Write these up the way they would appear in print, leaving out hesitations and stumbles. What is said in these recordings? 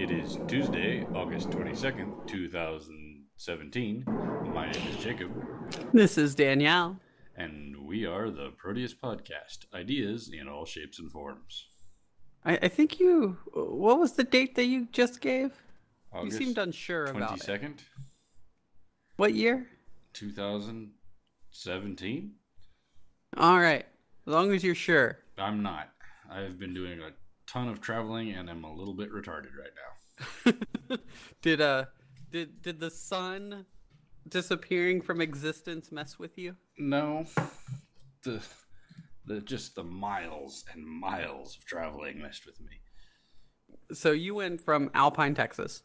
It is Tuesday, August 22nd, 2017. My name is Jacob, This is Danielle. and we are the Proteus Podcast. Ideas in all shapes and forms. I think you. What was the date that you just gave? You seemed August unsure about it. 22nd, What year? 2017? All right. As long as you're sure. I'm not. I've been doing a ton of traveling and I'm a little bit retarded right now. Did the sun disappearing from existence mess with you? No, the just the miles and miles of traveling messed with me. So you went from Alpine, Texas.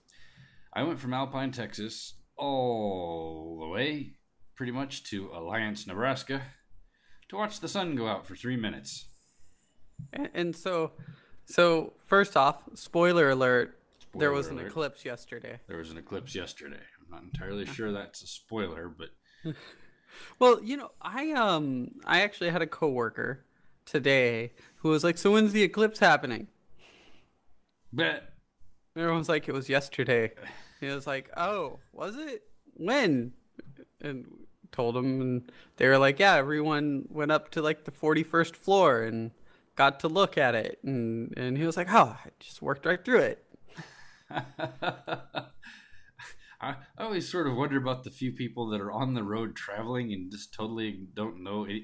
I went from Alpine, Texas, all the way pretty much to Alliance, Nebraska, to watch the sun go out for 3 minutes. And so first off, spoiler alert, there was an alert. eclipse yesterday. There was an eclipse yesterday. I'm not entirely sure that's a spoiler, but Well, I actually had a coworker today who was like, "So when's the eclipse happening?" bet Everyone's like, "It was yesterday." He was like, "Oh, was it? When?" And told him, and they were like, "Yeah, everyone went up to like the 41st floor and got to look at it." And he was like, "Oh, I just worked right through it." I always sort of wonder about the few people that are on the road traveling and just totally don't know it,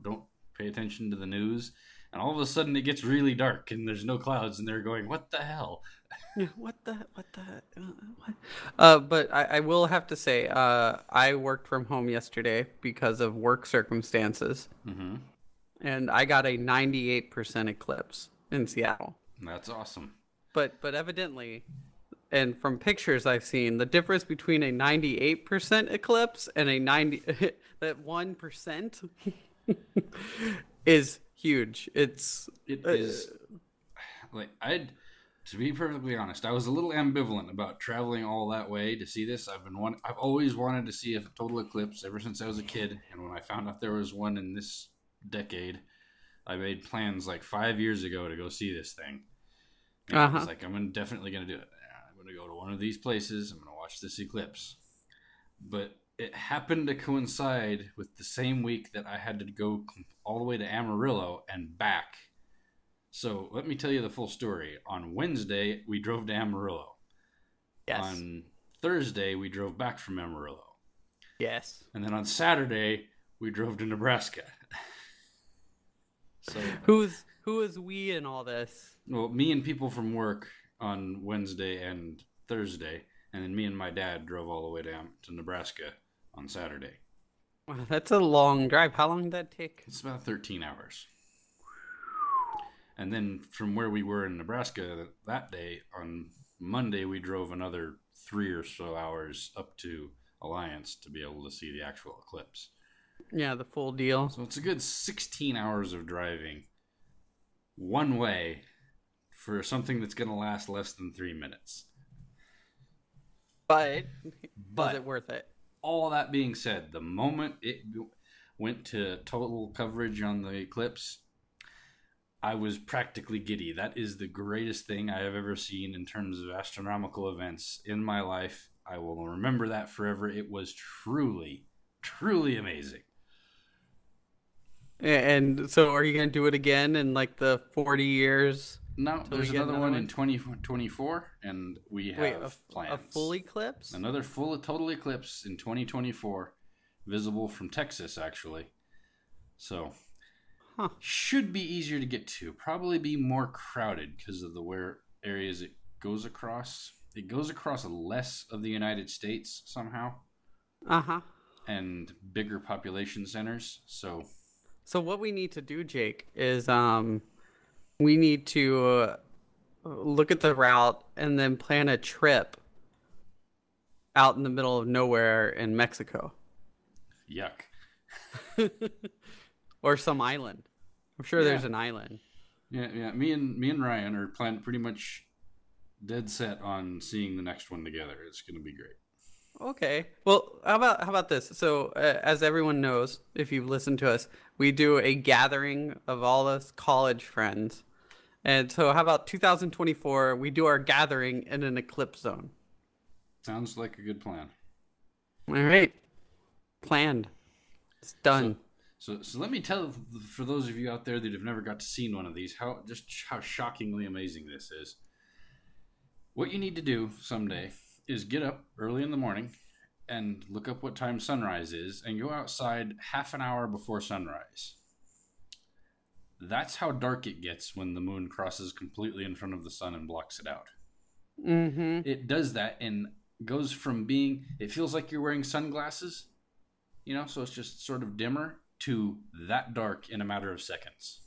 don't pay attention to the news, and all of a sudden it gets really dark and there's no clouds and they're going, "What the hell?" Yeah, what? But I will have to say, I worked from home yesterday because of work circumstances, Mm-hmm. and I got a 98% eclipse in Seattle. That's awesome. But evidently, and from pictures I've seen, the difference between a 98% eclipse and a that 1% is huge. It is like to be perfectly honest, I was a little ambivalent about traveling all that way to see this. I've always wanted to see a total eclipse ever since I was a kid, and when I found out there was one in this decade, I made plans like 5 years ago to go see this thing. And I was like, I'm definitely going to do it. I'm going to go to one of these places. I'm going to watch this eclipse. But it happened to coincide with the same week that I had to go all the way to Amarillo and back. So let me tell you the full story. On Wednesday, we drove to Amarillo. Yes. On Thursday, we drove back from Amarillo. Yes. And then on Saturday, we drove to Nebraska. So Who is we in all this? well, me and people from work on Wednesday and Thursday, and then me and my dad drove all the way down to Nebraska on Saturday. Wow, that's a long drive. How long did that take? It's about 13 hours. And then from where we were in Nebraska that day, on Monday, we drove another 3 or so hours up to Alliance to be able to see the actual eclipse. Yeah, the full deal. So it's a good 16 hours of driving one way for something that's going to last less than 3 minutes. But was it worth it? All that being said, the moment it went to total coverage on the eclipse, I was practically giddy. That is the greatest thing I have ever seen in terms of astronomical events in my life. I will remember that forever. It was truly, truly amazing. And so are you going to do it again in like the 40 years? No, Till there's we get another another one one? in 2024, and we have Wait, plans. a full eclipse? Another full total eclipse in 2024, visible from Texas, actually. So, should be easier to get to. Probably be more crowded because of the where areas it goes across. It goes across less of the United States somehow. And bigger population centers. So what we need to do, Jake, is we need to look at the route and then plan a trip out in the middle of nowhere in Mexico. Yuck. Or some island. I'm sure there's an island. Yeah. Me and Ryan are pretty much dead set on seeing the next one together. It's going to be great. Okay. Well, how about this? So, as everyone knows, if you've listened to us, we do a gathering of all us college friends And so how about 2024, we do our gathering in an eclipse zone. Sounds like a good plan. All right. Planned. It's done. So let me tell, for those of you out there that have never got to see one of these, how shockingly amazing this is. What you need to do someday is get up early in the morning and look up what time sunrise is and go outside half an hour before sunrise. That's how dark it gets when the moon crosses completely in front of the sun and blocks it out. Mm-hmm. It does that and goes from being, it feels like you're wearing sunglasses, so it's just sort of dimmer, to that dark in a matter of seconds.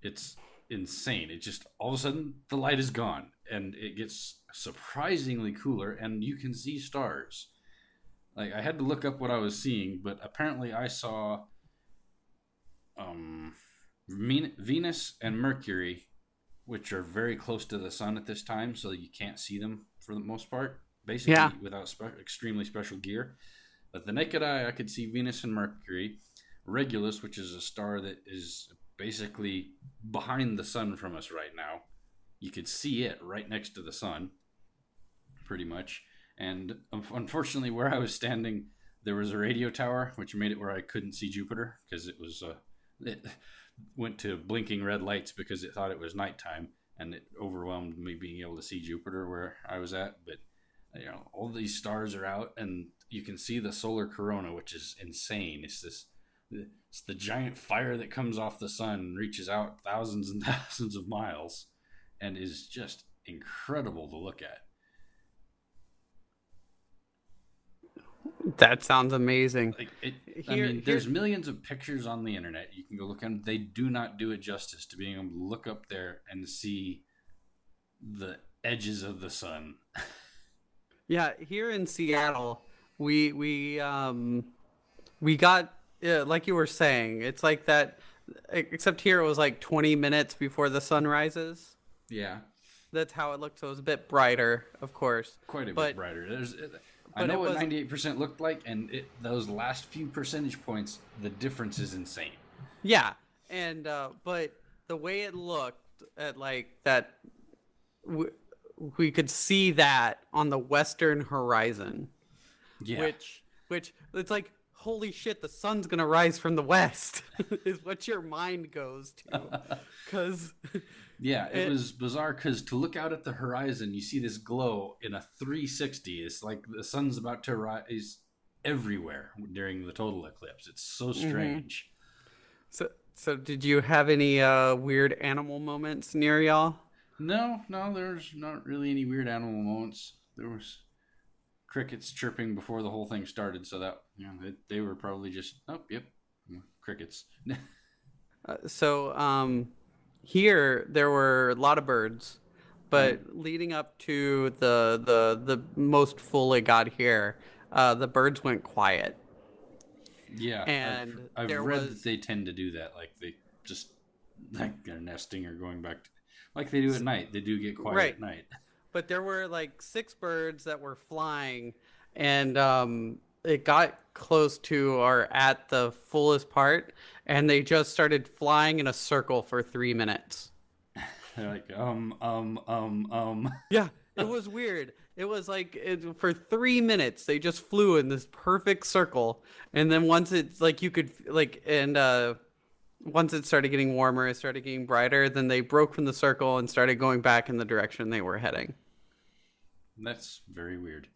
It's insane. It just, all of a sudden, the light is gone and it gets surprisingly cooler and you can see stars. Like, I had to look up what I was seeing, but apparently I saw Venus and Mercury, which are very close to the sun at this time, so you can't see them for the most part, basically without extremely special gear. But the naked eye, I could see Venus and Mercury. Regulus, which is a star that is basically behind the sun from us right now. You could see it right next to the sun, pretty much. And unfortunately, where I was standing, there was a radio tower, which made it where I couldn't see Jupiter, because it went to blinking red lights because it thought it was nighttime, and it overwhelmed me being able to see Jupiter where I was at. But all these stars are out, and you can see the solar corona, which is insane. It's the giant fire that comes off the sun and reaches out thousands and thousands of miles, and is just incredible to look at. That sounds amazing. There's millions of pictures on the internet. You can go look at them. They do not do it justice to being able to look up there and see the edges of the sun. Yeah, here in Seattle, we got like you were saying, it's like that. Except here, it was like 20 minutes before the sun rises. Yeah, that's how it looked. So it was a bit brighter, of course. Quite a bit brighter. I know what 98% looked like, and those last few percentage points, the difference is insane. Yeah, and but the way it looked at like that, we could see that on the western horizon. Yeah. Which it's like, holy shit, the sun's gonna rise from the west, is what your mind goes to, because. Yeah, it was bizarre because to look out at the horizon, you see this glow in a 360. It's like the sun's about to rise everywhere during the total eclipse. It's so strange. Mm-hmm. So did you have any weird animal moments near y'all? No, there's not really any weird animal moments. There was crickets chirping before the whole thing started, so that they were probably just crickets. Here there were a lot of birds, but leading up to the most fully got here, the birds went quiet. Yeah, and I've read that they tend to do that. Like they just they're nesting or going back to, like they do at night. They do get quiet at night. But there were like 6 birds that were flying, and it got close to or at the fullest part, and they just started flying in a circle for 3 minutes. They're like, Yeah, it was weird. It was like, for 3 minutes, they just flew in this perfect circle. And then once it's like, once it started getting warmer, it started getting brighter, then they broke from the circle and started going back in the direction they were heading. That's very weird.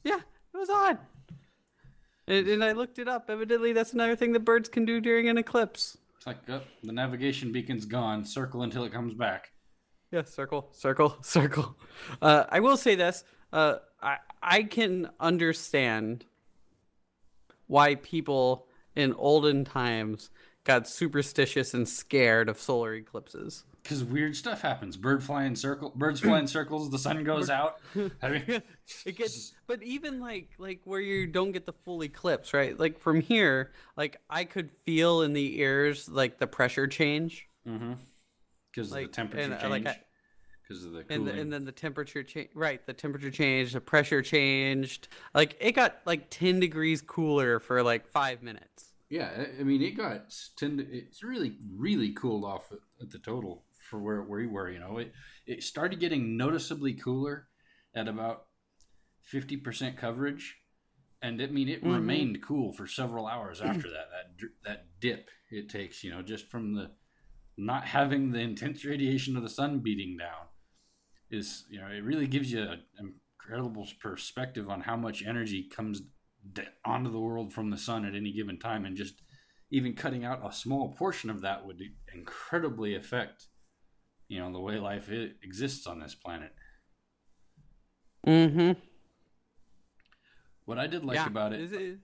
Yeah, it was odd. And I looked it up. Evidently, that's another thing that birds can do during an eclipse. It's like, the navigation beacon's gone. Circle until it comes back. Yeah, circle. I will say this. I can understand why people in olden times got superstitious and scared of solar eclipses. Because weird stuff happens. Birds fly in circles. The sun goes out. It gets, but even like where you don't get the full eclipse, right? Like from here, like I could feel in the ears like the pressure change. Mm-hmm. Because of the temperature change. Because of the cooling. And then the temperature change. Right, the temperature changed. The pressure changed. Like it got like 10 degrees cooler for like 5 minutes. Yeah, I mean, it's really, really cooled off at the total for where we were. It started getting noticeably cooler at about 50% coverage, and it Mm-hmm. remained cool for several hours after that. That dip it takes, just from the not having the intense radiation of the sun beating down is, it really gives you an incredible perspective on how much energy comes onto the world from the sun at any given time, and just even cutting out a small portion of that would incredibly affect, the way life exists on this planet. Mm-hmm. What I did like Yeah. about it, Is it?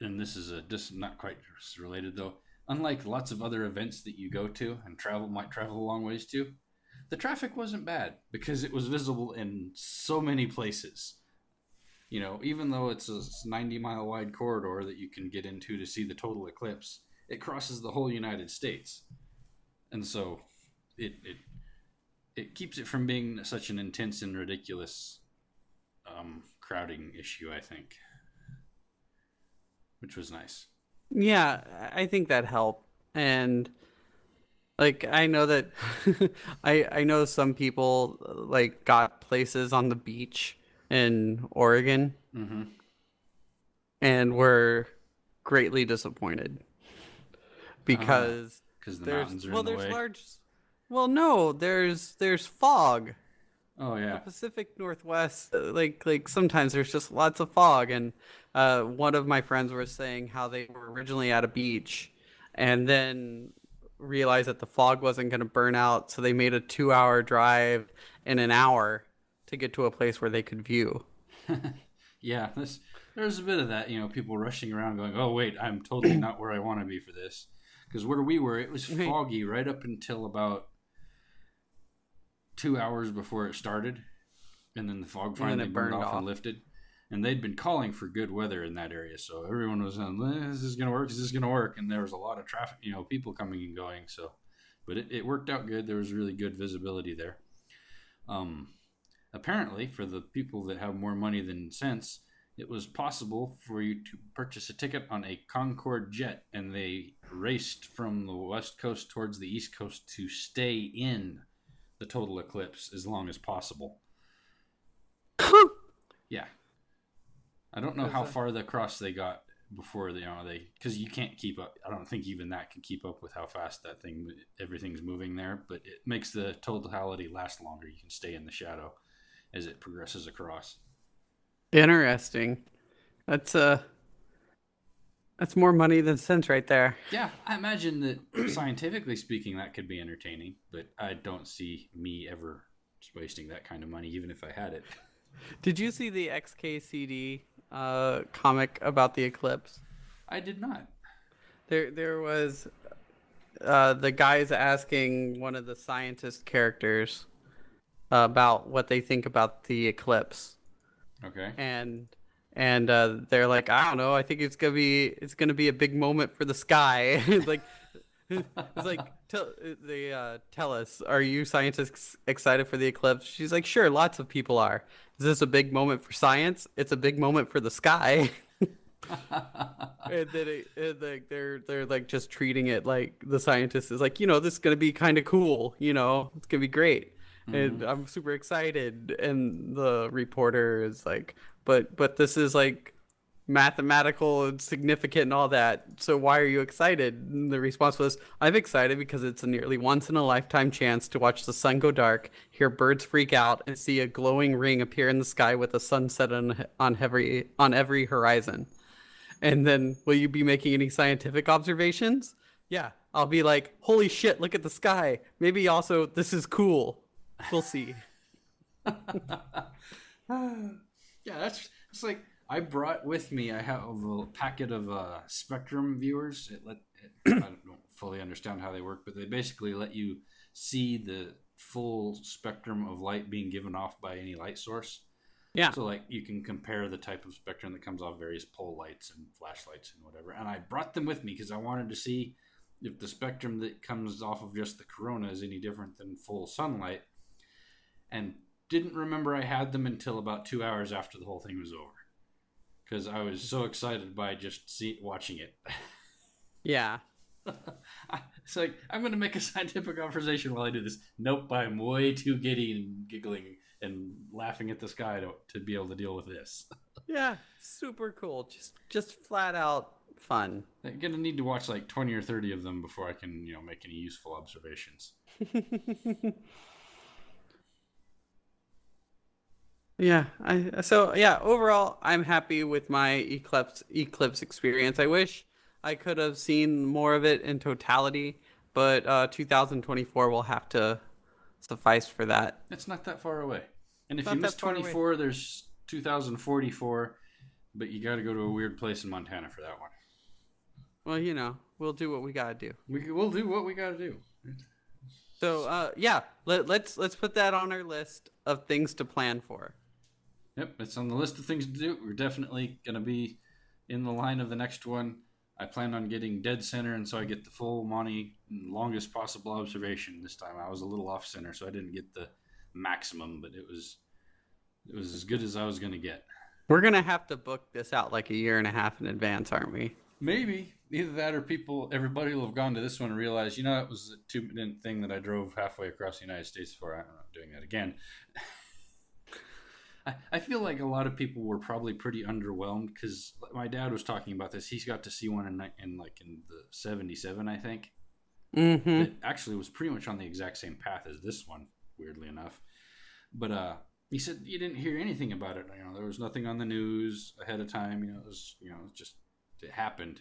and this is just not quite related though, unlike lots of other events that you go to and might travel a long ways to, the traffic wasn't bad because it was visible in so many places. Even though it's a 90-mile wide corridor that you can get into to see the total eclipse, it crosses the whole United States. And so it keeps it from being such an intense and ridiculous crowding issue, I think, which was nice. Yeah, I think that helped. And like I know that I know some people like got places on the beach in Oregon Mm-hmm. and were greatly disappointed because Because the mountains are in the there's way. large no, there's fog. Oh The yeah. Pacific Northwest, like sometimes there's just lots of fog, and one of my friends was saying how they were originally at a beach, and then realized that the fog wasn't going to burn out, so they made a 2-hour drive in an hour to get to a place where they could view. Yeah, there's a bit of that. People rushing around, going, "Oh wait, I'm totally not where I want to be for this." Because where we were, it was Right. foggy right up until about 2 hours before it started, and then the fog And then finally it burned burned off and off. lifted. And they'd been calling for good weather in that area, so everyone was on, "Is this gonna work? Is this gonna work?" And there was a lot of traffic, people coming and going. So, but it worked out good. There was really good visibility there. Um, Apparently, for the people that have more money than sense, it was possible for you to purchase a ticket on a Concorde jet, and they raced from the west coast towards the east coast to stay in the total eclipse as long as possible. Yeah, I don't know 'Cause, how far across they got before they because you can't keep up. I don't think even that can keep up with how fast everything's moving there. But it makes the totality last longer. You can stay in the shadow as it progresses across. Interesting. That's that's more money than sense right there. Yeah, I imagine that scientifically speaking, that could be entertaining, but I don't see me ever wasting that kind of money, even if I had it. Did you see the XKCD comic about the eclipse? I did not. There was the guys asking one of the scientist characters about what they think about the eclipse, Okay. and they're like, I don't know, I think it's gonna be a big moment for the sky. Like it's like tell us, are you scientists excited for the eclipse? She's like, sure, lots of people are. Is this a big moment for science? It's a big moment for the sky. And then they're like just treating it like the scientist is like, this is gonna be kind of cool, it's gonna be great, and Mm-hmm. I'm super excited. And the reporter is like, but this is like mathematical and significant and all that. So why are you excited? And the response was, I'm excited because it's a nearly once in a lifetime chance to watch the sun go dark, hear birds freak out, and see a glowing ring appear in the sky with a sunset on every horizon. And then, will you be making any scientific observations? Yeah, I'll be like, holy shit, look at the sky. Maybe also, this is cool. We'll see. Yeah, it's like I brought with me. I have a packet of spectrum viewers. I don't fully understand how they work, but they basically let you see the full spectrum of light being given off by any light source. Yeah. So like you can compare the type of spectrum that comes off various pole lights and flashlights and whatever. And I brought them with me because I wanted to see if the spectrum that comes off of just the corona is any different than full sunlight. And didn't remember I had them until about 2 hours after the whole thing was over. because I was so excited by just watching it. Yeah. It's like, I'm going to make a scientific conversation while I do this. Nope, I'm way too giddy and giggling and laughing at the sky to be able to deal with this. Yeah, super cool. Just flat out fun. I'm going to need to watch like 20 or 30 of them before I can, make any useful observations. Yeah, overall I'm happy with my eclipse experience. I wish I could have seen more of it in totality, but 2024 will have to suffice for that. It's not that far away. And if Not you that miss far away. 24, there's 2044, but you got to go to a weird place in Montana for that one. Well, we'll do what we gotta do. We'll do what we got to do. So, let's put that on our list of things to plan for. Yep, it's on the list of things to do. We're definitely going to be in the line of the next one. I plan on getting dead center, and so I get the full Monty longest possible observation this time. I was a little off center, so I didn't get the maximum, but it was as good as I was going to get. We're gonna have to book this out like a year and a half in advance, aren't we? Maybe either that or everybody will have gone to this one and realized, it was a 2-minute thing that I drove halfway across the United States for. I'm not doing that again. I feel like a lot of people were probably pretty underwhelmed because my dad was talking about this. He's got to see one in the 77, I think. Mm-hmm. It actually was pretty much on the exact same path as this one, weirdly enough. But he said you didn't hear anything about it. There was nothing on the news ahead of time. It was just it happened.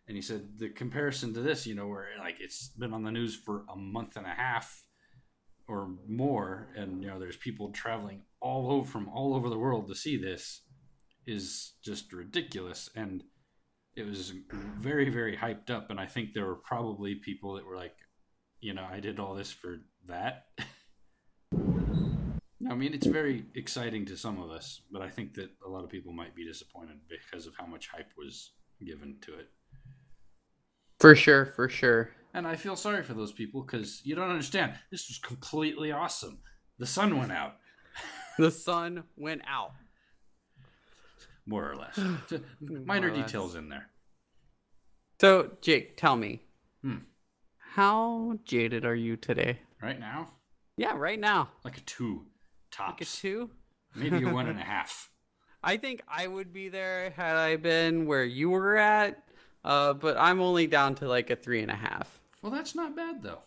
And he said the comparison to this, where like it's been on the news for a month and a half or more, and there's people traveling from all over the world to see this, is just ridiculous. And it was very, very hyped up, and I think there were probably people that were like, I did all this for that. I mean, it's very exciting to some of us, but I think that a lot of people might be disappointed because of how much hype was given to it. For sure. And I feel sorry for those people because you don't understand. This was completely awesome. The sun went out. The sun went out. More or less. Minor details in there. So, Jake, tell me. How jaded are you today? Right now? Yeah, right now. Like a 2 tops. Like a 2? Maybe a 1.5. I think I would be there had I been where you were at, but I'm only down to like a 3.5. Well, that's not bad, though.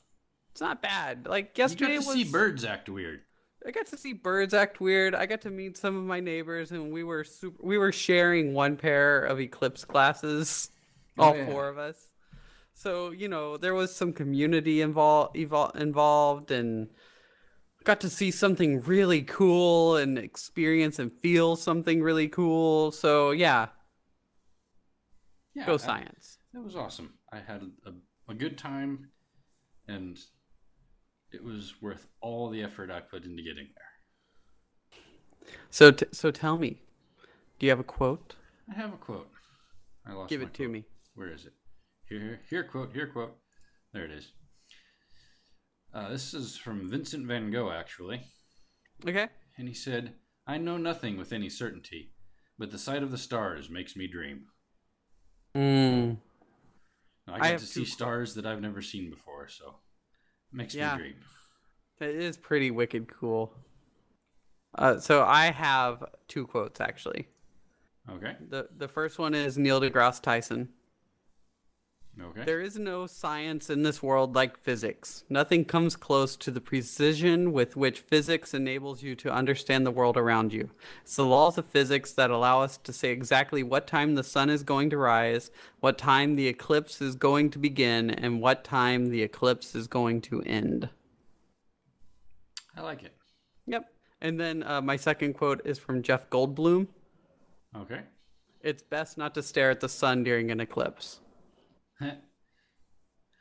It's not bad. Like yesterday you got to see birds act weird. I got to see birds act weird. I got to meet some of my neighbors, and we were sharing one pair of eclipse glasses, all 4 of us. So there was some community involved, and got to see something really cool and experience and feel something really cool. So yeah, go science. It was awesome. I had a good time, and it was worth all the effort I put into getting there. So tell me, do you have a quote? I have a quote. I lost Give my it to quote. me. Where is it? Here quote. There it is. This is from Vincent van Gogh, actually. Okay. And he said, "I know nothing with any certainty, but the sight of the stars makes me dream." I get to see stars that I've never seen before, so it makes me dream. It is pretty wicked cool. So I have 2 quotes, actually. Okay. The first one is Neil deGrasse Tyson. Okay. There is no science in this world like physics. Nothing comes close to the precision with which physics enables you to understand the world around you. It's the laws of physics that allow us to say exactly what time the sun is going to rise, what time the eclipse is going to begin, and what time the eclipse is going to end. I like it. Yep. And then my second quote is from Jeff Goldblum. Okay. It's best not to stare at the sun during an eclipse.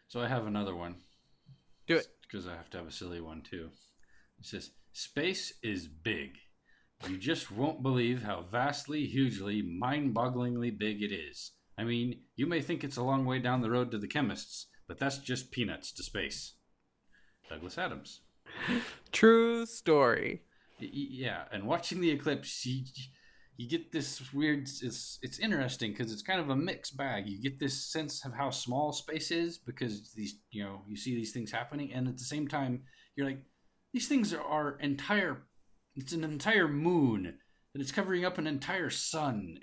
So I have another one. Do it. Because I have to have a silly one too. It says, "Space is big. You just won't believe how vastly, hugely, mind-bogglingly big it is. I mean, you may think it's a long way down the road to the chemists, but that's just peanuts to space." Douglas Adams. True story. Yeah, and watching the eclipse, you get this weird. It's interesting because it's kind of a mixed bag. You get this sense of how small space is because you see these things happening, and at the same time, you're like, these things are entire. It's an entire moon, and it's covering up an entire sun.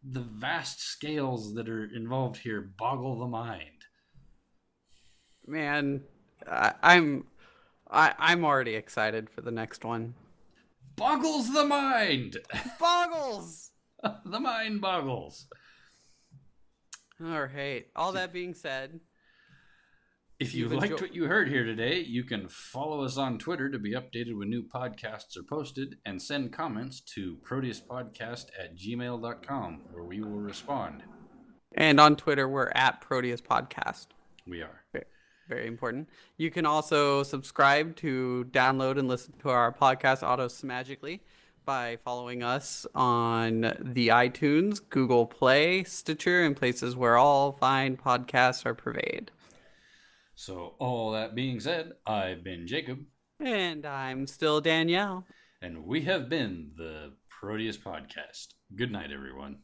The vast scales that are involved here boggle the mind. Man, I'm already excited for the next one. Boggles the mind. Boggles. The mind boggles. All right. All that being said, if you liked what you heard here today, you can follow us on Twitter to be updated when new podcasts are posted, and send comments to proteuspodcast@gmail.com, where we will respond. And on Twitter, we're at Proteus Podcast. We are. Very important. You can also subscribe to download and listen to our podcast automatically by following us on the iTunes, Google Play, Stitcher, and places where all fine podcasts are purveyed. So, all that being said, I've been Jacob. And I'm still Danielle. And we have been the Proteus Podcast. Good night, everyone.